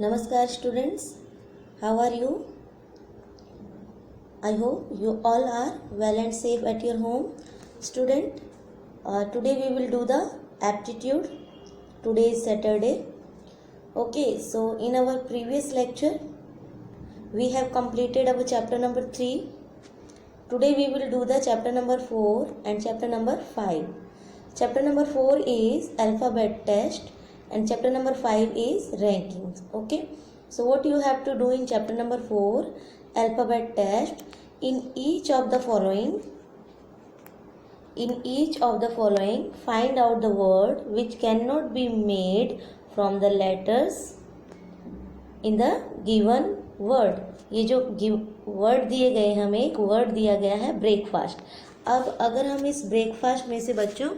Namaskar students, how are you? I hope you all are well and safe at your home. Student, today we will do the aptitude. Today is Saturday. Okay, so in our previous lecture we have completed our chapter number 3. Today we will do the chapter number 4 and chapter number 5. Chapter number 4 is alphabet test and chapter number 5 is rankings. Okay, so what you have to do in chapter number 4, alphabet test, in each of the following find out the word which cannot be made from the letters in the given word. ये जो word दिए गए, हमें एक word दिया गया है breakfast. अब अगर हम इस ब्रेकफास्ट में से बच्चों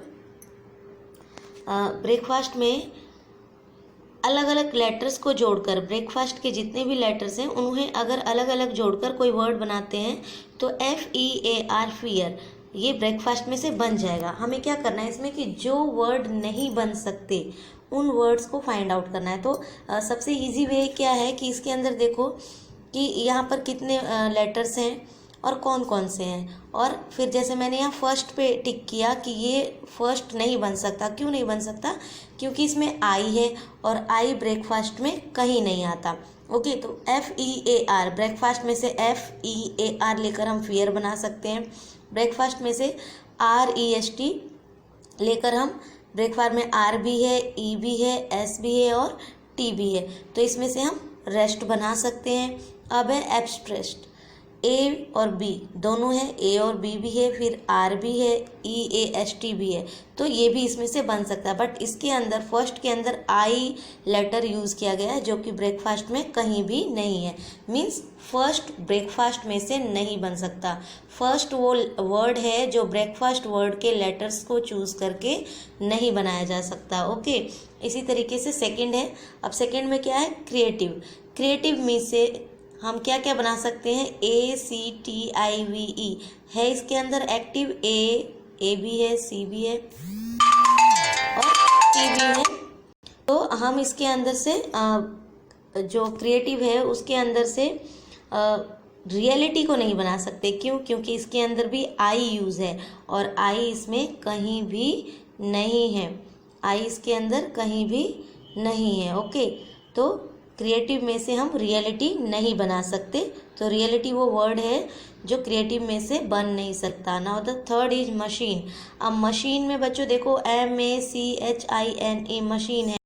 ब्रेकफास्ट में अलग अलग लेटर्स को जोड़कर, ब्रेकफास्ट के जितने भी लेटर्स हैं उन्हें अगर अलग अलग जोड़कर कोई वर्ड बनाते हैं तो FEAR फियर ये ब्रेकफास्ट में से बन जाएगा. हमें क्या करना है इसमें कि जो वर्ड नहीं बन सकते उन वर्ड्स को फाइंड आउट करना है. तो सबसे इजी वे क्या है कि इसके अंदर देखो कि यहाँ पर कितने लेटर्स हैं और कौन कौन से हैं, और फिर जैसे मैंने यहाँ फर्स्ट पे टिक किया कि ये फर्स्ट नहीं बन सकता. क्यों नहीं बन सकता? क्योंकि इसमें आई है और आई ब्रेकफास्ट में कहीं नहीं आता. ओके, तो FEAR ब्रेकफास्ट में से FEAR लेकर हम फियर बना सकते हैं. ब्रेकफास्ट में से REST लेकर हम, ब्रेकफास्ट में R भी है, E भी है, S भी है और T भी है, तो इसमें से हम रेस्ट बना सकते हैं. अब है एब्स्ट्रैक्ट, A और B दोनों हैं, A और B भी है, फिर R भी है, EAST भी है, तो ये भी इसमें से बन सकता है. बट इसके अंदर फर्स्ट के अंदर I लेटर यूज़ किया गया है जो कि ब्रेकफास्ट में कहीं भी नहीं है. मीन्स फर्स्ट ब्रेकफास्ट में से नहीं बन सकता. फर्स्ट वो वर्ड है जो ब्रेकफास्ट वर्ड के लेटर्स को चूज़ करके नहीं बनाया जा सकता. ओके, इसी तरीके से सेकंड है. अब सेकंड में क्या है? क्रिएटिव. क्रिएटिव में से हम क्या क्या बना सकते हैं? ACTIVE है इसके अंदर एक्टिव, A भी है, C भी है और T भी है. तो हम इसके अंदर से जो क्रिएटिव है उसके अंदर से रियलिटी को नहीं बना सकते. क्यों? क्योंकि इसके अंदर भी आई यूज़ है और आई इसमें कहीं भी नहीं है. आई इसके अंदर कहीं भी नहीं है. ओके, तो क्रिएटिव में से हम रियलिटी नहीं बना सकते. तो रियलिटी वो वर्ड है जो क्रिएटिव में से बन नहीं सकता. Now the third is machine. अब मशीन में बच्चों देखो MACHINE मशीन है.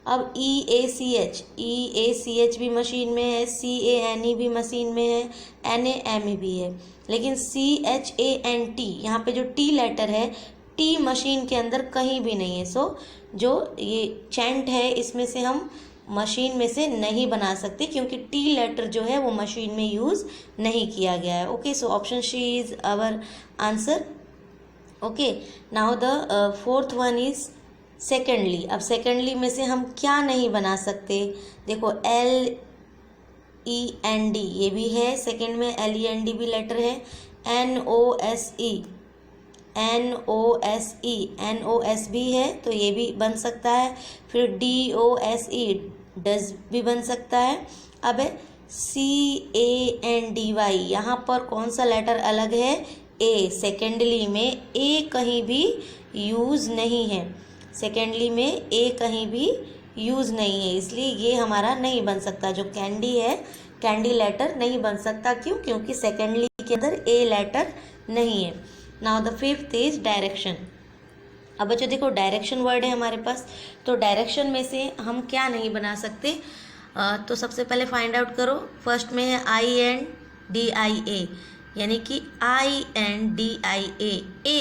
अब EACH भी मशीन में है, CANE भी मशीन में है, NAME भी है, लेकिन CHANT यहाँ पे जो T लेटर है, T मशीन के अंदर कहीं भी नहीं है. सो जो ये चैंट है इसमें से हम मशीन में से नहीं बना सकते क्योंकि T लेटर जो है वो मशीन में यूज़ नहीं किया गया है. Okay, so option C is our answer. Okay, now the fourth one is secondly. अब सेकेंडली में से हम क्या नहीं बना सकते? देखो LEND ये भी है, सेकेंड में LEND भी लेटर है. NOS भी है तो ये भी बन सकता है. फिर DOSE डज भी बन सकता है. अब CANDY यहाँ पर कौन सा लेटर अलग है? A. सेकेंडली में A कहीं भी यूज़ नहीं है. सेकेंडली में A कहीं भी यूज़ नहीं है, इसलिए ये हमारा नहीं बन सकता. जो कैंडी है, कैंडी लेटर नहीं बन सकता. क्यों? क्योंकि सेकेंडली के अंदर A लेटर नहीं है. Now the fifth is direction. अब बच्चों देखो डायरेक्शन वर्ड है हमारे पास, तो डायरेक्शन में से हम क्या नहीं बना सकते? तो सबसे पहले फाइंड आउट करो. फर्स्ट में है INDIA, यानी कि INDIA. A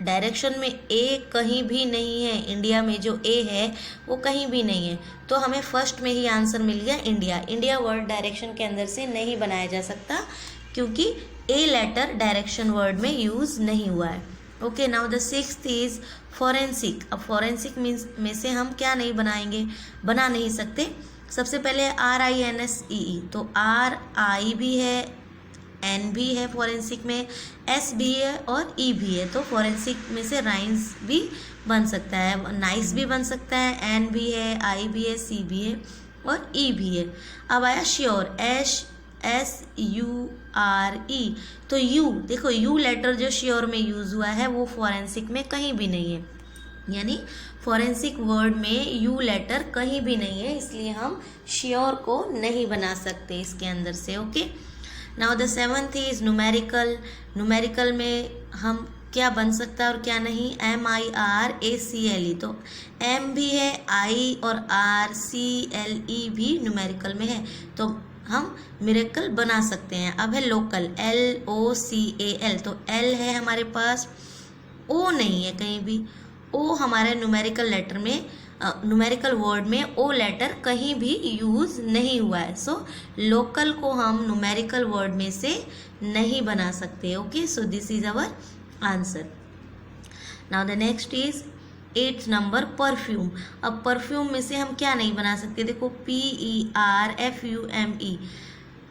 डायरेक्शन में A कहीं भी नहीं है. इंडिया में जो A है वो कहीं भी नहीं है, तो हमें फर्स्ट में ही आंसर मिल गया इंडिया. इंडिया वर्ड डायरेक्शन के अंदर से नहीं बनाया जा सकता क्योंकि A लेटर डायरेक्शन वर्ड में यूज़ नहीं हुआ है. Okay, now the sixth is forensic. अब फॉरेंसिक मीन्स में से हम क्या नहीं बनाएंगे, बना नहीं सकते. सबसे पहले RINSEE, तो RI भी है, N भी है फॉरेंसिक में, S भी है और E भी है. तो फॉरेंसिक में से राइन्स भी बन सकता है, नाइस भी बन सकता है, N भी है, I भी है, C भी है. और ई भी है। अब आया श्योर, SURE, तो यू, देखो यू लेटर जो श्योर में यूज हुआ है वो फॉरेंसिक में कहीं भी नहीं है, यानी फॉरेंसिक वर्ड में यू लेटर कहीं भी नहीं है, इसलिए हम श्योर को नहीं बना सकते इसके अंदर से। Okay, now the seventh is numerical. Numerical में हम क्या बन सकता है और क्या नहीं, MIRACLE, तो M भी है, I और RCLE भी न्यूमेरिकल में है, तो हम मिरेकल बना सकते हैं। अब है लोकल, LOCAL, तो L है हमारे पास, O नहीं है कहीं भी, O हमारे न्यूमेरिकल लेटर में, न्यूमेरिकल वर्ड में O लेटर कहीं भी यूज नहीं हुआ है, सो लोकल को हम न्यूमेरिकल वर्ड में से नहीं बना सकते। Okay, so this is our answer. Now the next is 8th number, perfume. अब परफ्यूम में से हम क्या नहीं बना सकते, देखो PERFUME,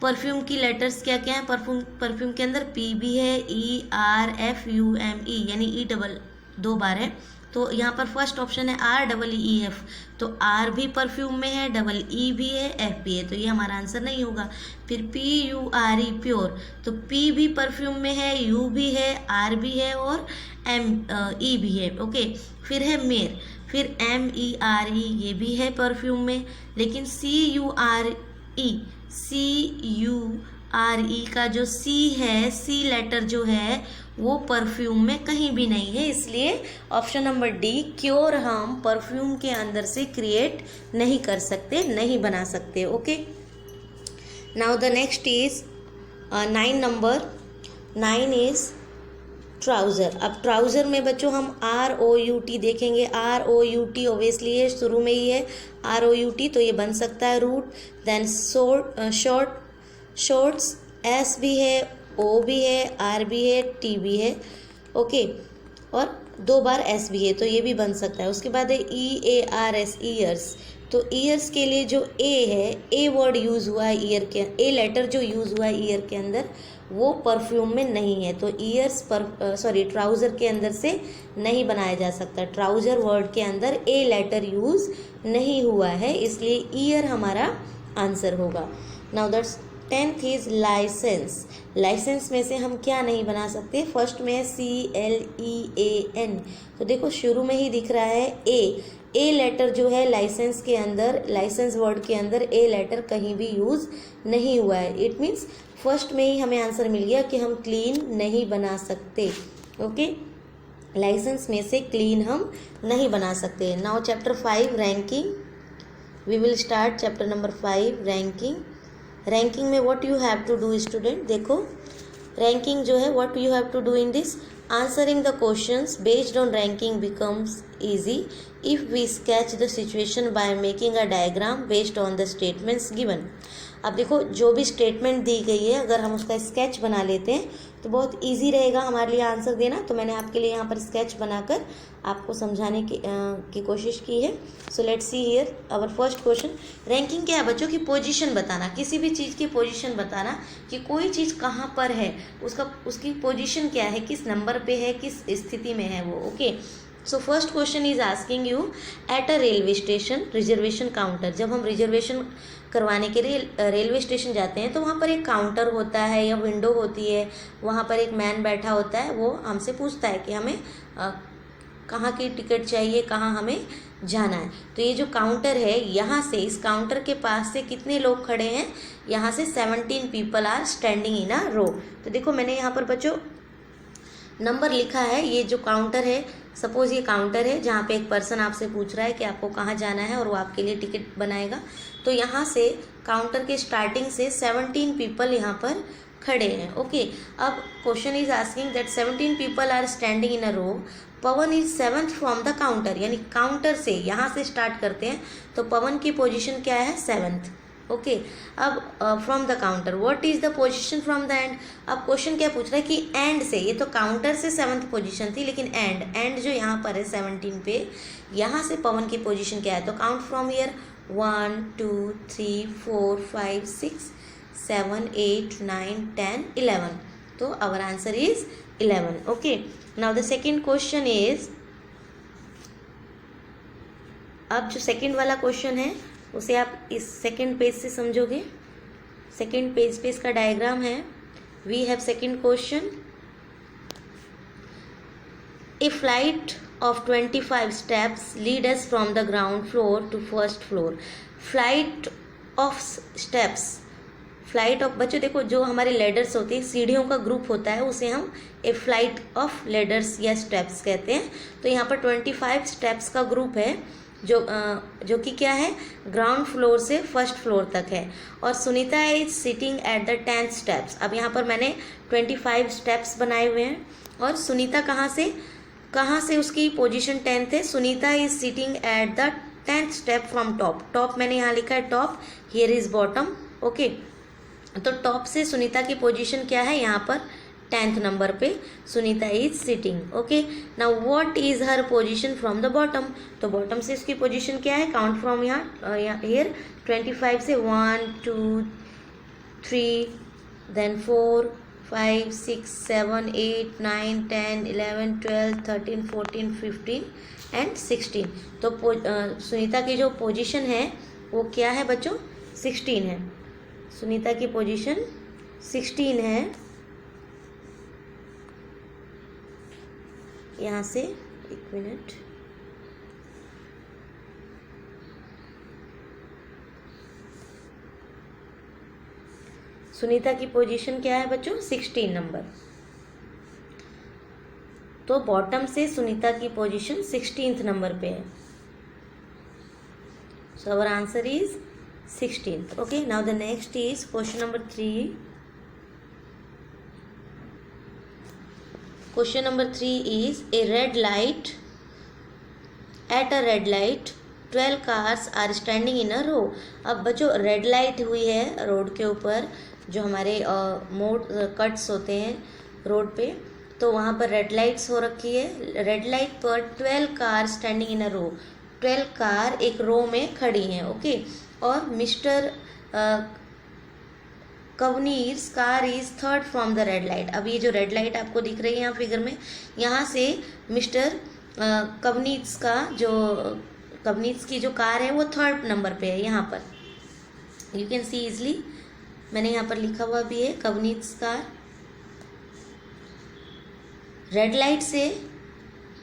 परफ्यूम की लेटर्स क्या क्या है, परफ्यूम के अंदर P भी है, ERFUME, यानी E डबल 2 बार है, तो यहाँ पर फर्स्ट ऑप्शन है REEF, तो R भी परफ्यूम में है, EE भी है, F भी है, तो ये हमारा आंसर नहीं होगा। फिर PURE, प्योर, तो P भी परफ्यूम में है, U भी है, R भी है और E भी है। ओके, फिर है मेर, फिर MERE, ये भी है परफ्यूम में, लेकिन CURE का जो C है, C लेटर जो है वो परफ्यूम में कहीं भी नहीं है, इसलिए ऑप्शन नंबर डी, क्योर, हम परफ्यूम के अंदर से क्रिएट नहीं कर सकते, नहीं बना सकते। Okay, now the next is 9 number, 9 is trouser. अब ट्राउज़र में बच्चों हम ROUT देखेंगे, ROUT ऑब्वियसली है, शुरू में ही है ROUT, तो ये बन सकता है रूट। देन शॉर्ट्स, S भी है, O भी है, R भी है, T भी है। ओके, और 2 बार S भी है, तो ये भी बन सकता है। उसके बाद है EARS, ईयर्स, तो ईयर्स के लिए जो A है, A वर्ड यूज़ हुआ है ईयर के, A लेटर जो यूज़ हुआ है ईयर के अंदर वो परफ्यूम में नहीं है, तो ईयर्स ट्राउज़र के अंदर से नहीं बनाया जा सकता। ट्राउज़र वर्ड के अंदर A लेटर यूज़ नहीं हुआ है, इसलिए ईयर हमारा आंसर होगा। Now that's 10th is license. License में से हम क्या नहीं बना सकते, फर्स्ट में है CLEAN, तो देखो शुरू में ही दिख रहा है A लेटर जो है लाइसेंस के अंदर, लाइसेंस वर्ड के अंदर A लेटर कहीं भी यूज़ नहीं हुआ है, इट मीन्स फर्स्ट में ही हमें आंसर मिल गया कि हम क्लीन नहीं बना सकते। ओके, लाइसेंस में से क्लीन हम नहीं बना सकते। Now chapter 5 ranking, we will start chapter number 5 ranking. Ranking में what you have to do student, देखो रैंकिंग जो है what you have to do in this, answering the questions based on ranking becomes easy if we sketch the situation by making a diagram based on the statements given। अब देखो जो भी statement दी गई है अगर हम उसका स्केच बना लेते हैं तो बहुत इजी रहेगा हमारे लिए आंसर देना, तो मैंने आपके लिए यहाँ पर स्केच बनाकर आपको समझाने की कोशिश की है। So let's see here our first question. Ranking क्या है बच्चों की, पोजीशन बताना, किसी भी चीज़ की पोजीशन बताना कि कोई चीज़ कहाँ पर है, उसकी पोजीशन क्या है, किस नंबर पे है, किस स्थिति में है वो। Okay, so first question is asking you at a railway station reservation counter. जब हम रिजर्वेशन करवाने के लिए रेलवे स्टेशन जाते हैं तो वहाँ पर एक काउंटर होता है या विंडो होती है, वहाँ पर एक मैन बैठा होता है, वो हमसे पूछता है कि हमें कहाँ की टिकट चाहिए, कहाँ हमें जाना है। तो ये जो काउंटर है, यहाँ से इस काउंटर के पास से कितने लोग खड़े हैं, यहाँ से 17 people are standing in a रो। तो देखो मैंने यहाँ पर बच्चों नंबर लिखा है, ये जो काउंटर है, सपोज ये काउंटर है जहाँ पे एक पर्सन आपसे पूछ रहा है कि आपको कहाँ जाना है और वो आपके लिए टिकट बनाएगा। तो यहाँ से काउंटर के स्टार्टिंग से 17 पीपल यहाँ पर खड़े हैं। ओके, अब question is asking that 17 people are standing in a row, Pawan is 7th from the counter, यानी काउंटर से यहाँ से स्टार्ट करते हैं तो पवन की पोजीशन क्या है, 7th। ओके, अब from the counter what is the position from the end. अब क्वेश्चन क्या पूछ रहा है कि एंड से, ये तो काउंटर से 7th पोजीशन थी, लेकिन एंड जो यहाँ पर है 17 पे, यहाँ से पवन की पोजीशन क्या है, तो काउंट फ्रॉम हियर 1 2 3 4 5 6 7 8 9 10 11, तो our answer is 11। Okay, now the second question is, अब जो सेकेंड वाला क्वेश्चन है उसे आप इस सेकंड पेज से समझोगे। सेकंड पेज पे इसका डायग्राम है। We have second question, a flight of 25 steps lead us from the ground floor to first floor. Flight of steps, flight of, बच्चों देखो जो हमारे लेडर्स होते हैं, सीढ़ियों का ग्रुप होता है, उसे हम ए फ्लाइट ऑफ लेडर्स या स्टेप्स कहते हैं। तो यहाँ पर 25 स्टेप्स का ग्रुप है जो कि क्या है, ग्राउंड फ्लोर से फर्स्ट फ्लोर तक है। और Sunita is sitting at the 10th steps. अब यहाँ पर मैंने 25 स्टेप्स बनाए हुए हैं और सुनीता कहाँ से उसकी पोजीशन 10th है। Sunita is sitting at the 10th step from top. Top मैंने यहाँ लिखा है top, here is bottom. Okay, तो टॉप से सुनीता की पोजीशन क्या है, यहाँ पर 10th नंबर पे Sunita is sitting. Okay, now what is her position from the bottom. तो बॉटम से उसकी पोजीशन क्या है, काउंट फ्रॉम यहाँ हियर 25 से 1 2 3 देन 4 5 6 7 8 9 10 11 12 13 14 15 एंड 16। तो सुनीता की जो पोजीशन है वो क्या है बच्चों, 16 है। सुनीता की पोजीशन 16 है। यहाँ से एक मिनट, सुनीता की पोजीशन क्या है बच्चों, 16 नंबर। तो बॉटम से सुनीता की पोजीशन 16th नंबर पे है। So our answer is 16th। Okay, now the next is question number 3। Question number 3 is a red light, at a red light 12 cars are standing in a row. अब बच्चों red light हुई है road के ऊपर, जो हमारे मोड़ cuts होते हैं रोड पे, तो वहाँ पर रेड लाइट्स हो रखी है। रेड लाइट पर 12 car standing in a row, 12 car एक रो में खड़ी हैं। ओके, और मिस्टर कवनीर्स car is 3rd from the red light. अब ये जो रेड लाइट आपको दिख रही है यहाँ फिगर में, यहाँ से मिस्टर कवनीर्स की जो कार है वो 3rd नंबर पे है। यहाँ पर यू कैन सी इजली, मैंने यहाँ पर लिखा हुआ भी है कवनीर्स कार। रेड लाइट से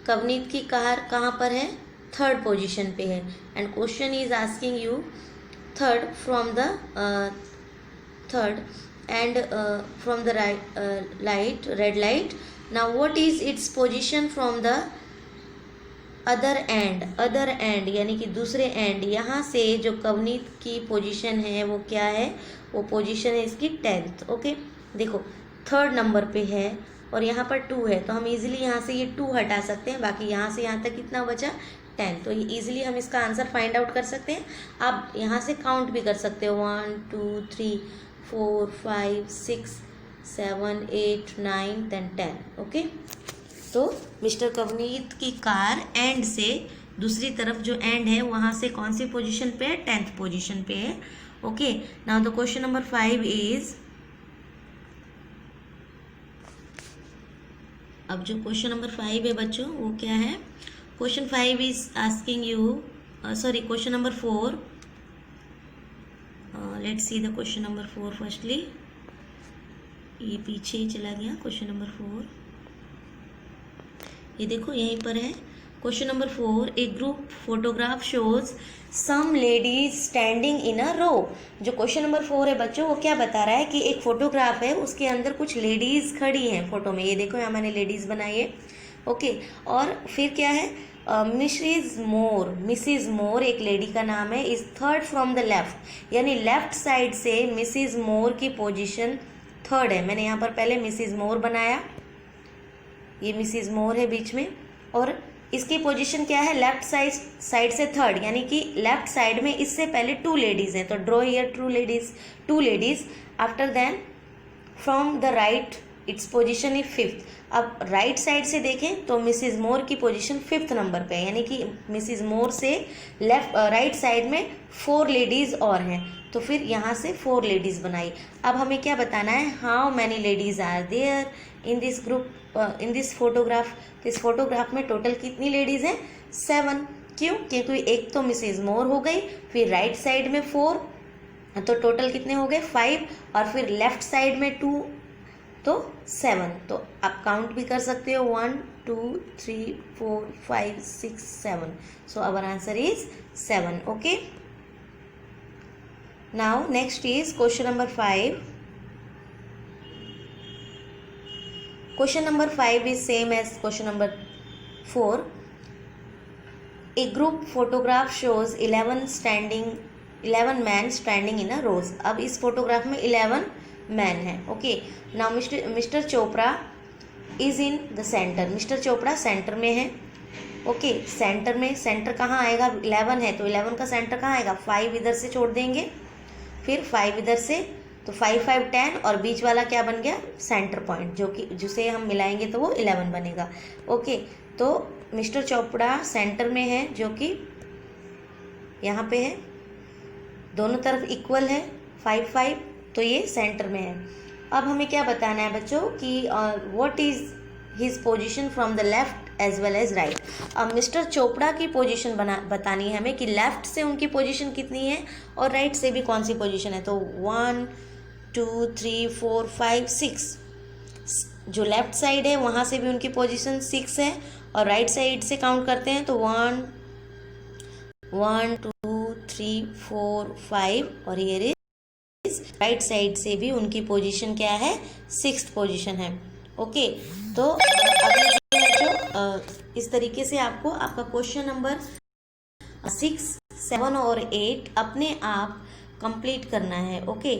कवनीत की कार कहाँ पर है, 3rd पोजीशन पे है। And question is asking you 3rd from the 3rd and from the red light. Now what is its position from the other end यानी कि दूसरे एंड, यहाँ से जो कवनीत की पोजीशन है वो क्या है, वो पोजीशन है इसकी 10th। ओके, देखो 3rd नंबर पे है और यहाँ पर 2 है, तो हम इजीली यहाँ से ये 2 हटा सकते हैं। बाकी यहाँ से यहाँ तक कितना बचा, 10। तो ये इजीली हम इसका आंसर फाइंड आउट कर सकते हैं। आप यहाँ से काउंट भी कर सकते हो, 1 2 3 4 5 6 7 8 9 देन 10। ओके, तो मिस्टर कवनीत की कार एंड से दूसरी तरफ जो एंड है वहाँ से कौन सी पोजीशन पे है, 10th पोजीशन पे है। Okay, now the question number 5 is, अब जो क्वेश्चन नंबर 5 है बच्चों वो क्या है, question 5 is asking you, question number 4। Let's see the question number 4 firstly. ये पीछे ही चला गया क्वेश्चन नंबर 4, ये देखो यहीं पर है question number 4। A group photograph shows some ladies standing in a row. जो क्वेश्चन नंबर 4 है बच्चों वो क्या बता रहा है कि एक फोटोग्राफ है, उसके अंदर कुछ लेडीज खड़ी हैं फोटो में। ये देखो यहाँ मैंने लेडीज बनाई है। ओके, और फिर क्या है, मिसिज मोर एक लेडी का नाम है, is 3rd from the left, यानी लेफ्ट साइड से मिसिज मोर की पोजीशन 3rd है। मैंने यहाँ पर पहले मिसिज मोर बनाया, ये मिसिज मोर है बीच में, और इसकी पोजीशन क्या है, लेफ्ट साइड से 3rd, यानी कि लेफ्ट साइड में इससे पहले 2 लेडीज हैं। तो draw here 2 ladies. After then from the right it's position is 5th। अब राइट साइड से देखें तो मिसिज मोर की पोजीशन 5th नंबर पे है, यानी कि मिसिज मोर से राइट साइड में 4 लेडीज और हैं। तो फिर यहाँ से 4 लेडीज बनाई। अब हमें क्या बताना है, how many ladies are there in this group, in this photograph. इस फोटोग्राफ में टोटल कितनी लेडीज हैं, 7। क्यों? क्योंकि एक तो मिसेज मोर हो गई, फिर राइट साइड में 4, तो टोटल कितने हो गए 5, और फिर लेफ्ट साइड में 2, तो 7। तो आप काउंट भी कर सकते हो 1 2 3 4 5 6 7। So our answer is 7. Okay, now next is question number 5. Question number 5 is same as question number 4. A group photograph shows 11 men standing in a rows. अब इस फोटोग्राफ में 11 मैन है. Okay, now mister Chopra is in the centre. Mister Chopra centre में है. Okay, centre में, centre कहाँ आएगा? 11 है तो 11 का सेंटर कहाँ आएगा? 5 इधर से छोड़ देंगे, फिर 5 इधर से, तो 5 5 10, और बीच वाला क्या बन गया? सेंटर पॉइंट, जो कि जिसे हम मिलाएंगे तो वो 11 बनेगा. ओके, तो मिस्टर चोपड़ा सेंटर में है, जो कि यहाँ पे है, दोनों तरफ इक्वल है 5 5, तो ये सेंटर में है. अब हमें क्या बताना है बच्चों कि what is his position from the left as well as right. अब मिस्टर चोपड़ा की पोजीशन बतानी है हमें कि लेफ्ट से उनकी पोजीशन कितनी है और राइट से भी कौन सी पोजीशन है. तो 1 2 3 4 5 6, जो लेफ्ट साइड है वहाँ से भी उनकी पोजीशन 6 है, और राइट साइड से काउंट करते हैं तो 1 1 2 3 4 5, और ये राइट साइड से भी उनकी पोजीशन क्या है? 6th पोजीशन है. ओके, तो अभी जो इस तरीके से आपको आपका क्वेश्चन नंबर 6 7 और 8 अपने आप कंप्लीट करना है. Okay,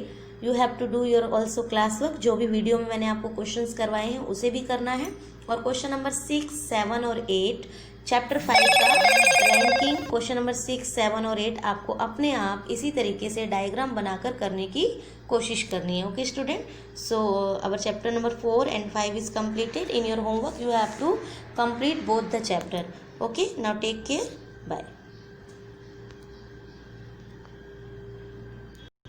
you have to do your also class work. जो भी वीडियो में मैंने आपको क्वेश्चंस करवाए हैं उसे भी करना है. और क्वेश्चन नंबर 6 7 और 8 चैप्टर 5 का रैंकिंग क्वेश्चन नंबर 6 7 और 8 आपको अपने आप इसी तरीके से डायग्राम बनाकर करने की कोशिश करनी है. Okay student, so our chapter number 4 and 5 is completed. In your homework you have to complete both the chapter. Okay, now take care. Bye.